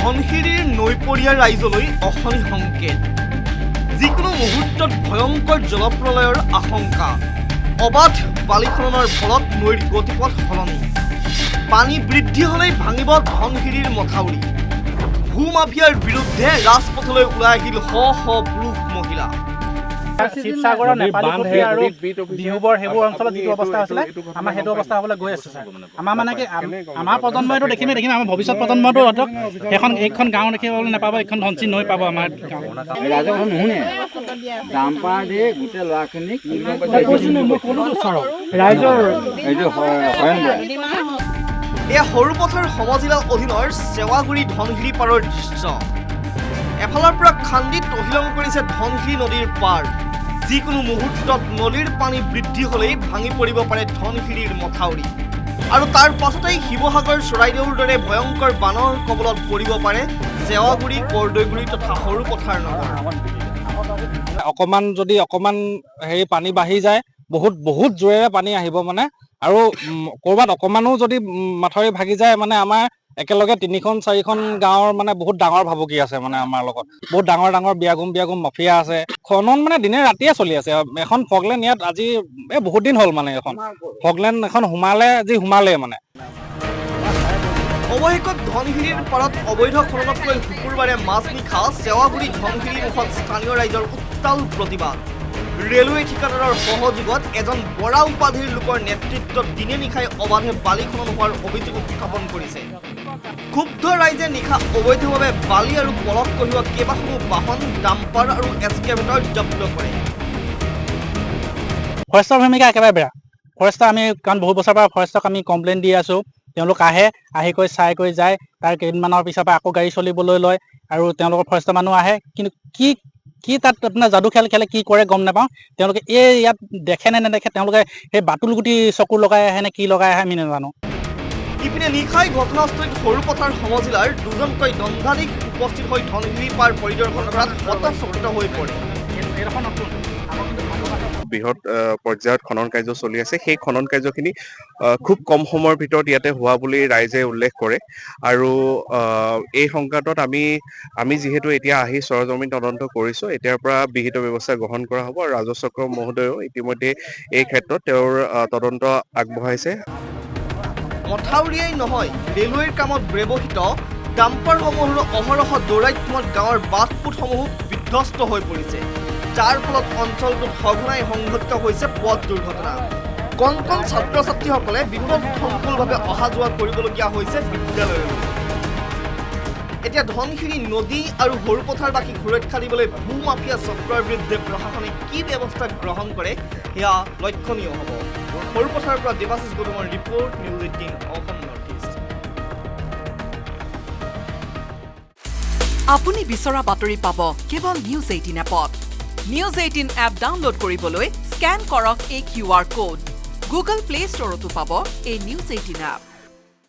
ধনশিৰিৰ নৈপৰীয়া ৰাইজলৈ অশনি সংকেত যিকোনো মুহূৰ্তত ভয়ংকৰ জলপ্ৰলয়ৰ আশংকা অবাধ বালিখননৰ ফলত নৈৰ গতিপথ সলনি পানী বৃদ্ধি হ'লেই ভাঙিব ধনশিৰিৰ মথাউৰি ভূমাফিয়াৰ বিৰুদ্ধে ৰাজপথলৈ ওলাই আহিল শ শ পুৰুষ মহিলা শিৱসাগৰৰ নেপালী পুখুৰী আৰু বিহুবৰ সেইবোৰ অঞ্চলত যিটো অৱস্থা আছিলে আমাৰ সেইটো অৱস্থা হ'বলৈ গৈ আছে আমাৰ মানে কি আমাৰ প্ৰজন্মইটো দেখিম আমাৰ ভৱিষ্যত প্ৰজন্মটো এইখন গাঁও দেখিবলৈ নাপাব এইখন ধনশিৰি নৈ পাব আমাৰ ৰাইজৰ কথা নুশুনে ডাম্পাৰ দিয়ে গোটেই ল'ৰাখিনিক ৰাইজৰ এইটো এয়া সৰুপথাৰ সমজিলা অধীনৰ চেৱাগুৰি ধনশিৰি পাৰৰ দৃশ্য এফালৰ পৰা খান্দি তহিলং কৰিছে ধনশিৰি নদীৰ পাৰ যিকোনো মুহূৰ্তত নদীৰ পানী বৃদ্ধি হ'লেই ভাঙি পৰিব পাৰে ধনশিৰিৰ মথাউৰি আৰু তাৰ পাছতেই শিৱসাগৰ চৰাইদেউৰ দৰে ভয়ংকৰ বানৰ কবলত পৰিব পাৰে চেৱাগুৰি কৰদৈগুৰি তথা সৰুপথাৰ নগৰ অকমান হেৰি পানী বাঢ়ি যায় বহুত জোৰেৰে পানী আহিব মানে আৰু ক'ৰবাত অকমানো যদি মাথাউৰি ভাগি যায় মানে আমাৰ একেলগে 3-4খন গাঁৱৰ মানে বহুত ডাঙৰ ভাবুকি আছে মানে আমাৰ লগত বহুত ডাঙৰ বিয়াগুম মাফিয়া আছে খনন মানে দিনে ৰাতিয়ে চলি আছে এখন ফগলেণ্ড ইয়াত আজি বহুত দিন হ'ল মানে এখন ফগলেণ্ড এখন সোমালে মানে অৱশেষত ধনশিৰিৰ পাৰত অবৈধ খননক লৈ শুকুৰবাৰে মাজনিশা চেৱাগুৰি ধনশিৰি মুখত স্থানীয় ৰাইজৰ উত্তাল প্ৰতিবাদ ৰেলৱে ঠিকাদাৰৰ সহযোগত এজন বৰা উপাধিৰ লোকৰ নেতৃত্বত দিনে নিশাই অবাধে বালি খনন হোৱাৰ অভিযোগ উত্থাপন কৰিছে ক্ষুব্ধ ৰাইজে নিশা অবৈধভাৱে বালি আৰু পলস কঢ়িওৱা কেইবাখনো বাহন ডাম্পাৰ আৰু এক্সকেভেটৰ জব্দ কৰে ফৰেষ্টৰ ভূমিকা একেবাৰে বেয়া ফৰেষ্টৰ আমি কাৰণ বহু বছৰৰ পৰা ফৰেষ্টক আমি কমপ্লেইন দি আছোঁ তেওঁলোক আহি কৈ চাই কৰি যায় তাৰ কেইদিনমানৰ পিছৰ পৰা আকৌ গাড়ী চলিবলৈ লয় আৰু তেওঁলোকৰ ফৰেষ্টৰ মানুহ আহে কিন্তু কি তাত আপোনাৰ যাদু খেলে কি কৰে গম নাপাওঁ তেওঁলোকে ইয়াত দেখে নে নেদেখে তেওঁলোকে সেই বাটুল গুটি চকু লগাই আহে নে কি লগাই আহে আমি নাজানো ইপিনে নিশাই ঘটনাস্থলীত সৰুপথাৰ সমজিলাৰ দুজনকৈ দণ্ডাধীশ উপস্থিত হৈ ধনশিৰি পাৰ পৰিদৰ্শন কৰাত হতচকিত হৈ পৰে বৃহৎ পৰ্যায়ত খনন কাৰ্য চলি আছে সেই খনন কাৰ্যখিনি খুব কম সময়ৰ ভিতৰত ইয়াতে হোৱা বুলি ৰাইজে উল্লেখ কৰে আৰু এই সংক্ৰান্তত আমি যিহেতু এতিয়া আহি সৰজমিন তদন্ত কৰিছোঁ এতিয়াৰ পৰা বিহিত ব্যৱস্থা গ্ৰহণ কৰা হ'ব আৰু ৰাজচক্ৰ মহোদয়েও ইতিমধ্যে এই ক্ষেত্ৰত তেওঁৰ তদন্ত আগবঢ়াইছে মথাউৰিয়াই নহয় ৰেলৱেৰ কামত ব্যৱহৃত ডাম্পাৰসমূহৰ অহৰহ দৌৰাত্ম্যত গাঁৱৰ বাটপুটসমূহ বিধ্বস্ত হৈ পৰিছে যাৰ ফলত অঞ্চলটোত সঘনাই সংঘটিত হৈছে পথ দুৰ্ঘটনা কণ ছাত্ৰ ছাত্ৰীসকলে বিপদসংকুলভাৱে অহা যোৱা কৰিবলগীয়া হৈছে বিদ্যালয়লৈ এতিয়া ধনশিৰি নদী আৰু সৰুপথাৰবাসীক সুৰক্ষা দিবলৈ ভূমাফিয়া চক্ৰৰ বিৰুদ্ধে প্ৰশাসনে কি ব্যৱস্থা গ্ৰহণ কৰে সেয়া লক্ষণীয় হ'ব সৰুপথাৰৰ পৰা দেৱাশিষ গৌতমৰ report news 18 Assam north east আপুনি বিচৰা বাতৰি পাব কেৱল নিউজ 18 এপত নিউজ 18 এপ ডাউনলোড কৰিবলৈ স্কেন কৰক এই QR কোড গুগল প্লে ষ্টৰতো পাব এই নিউজ 18 এপ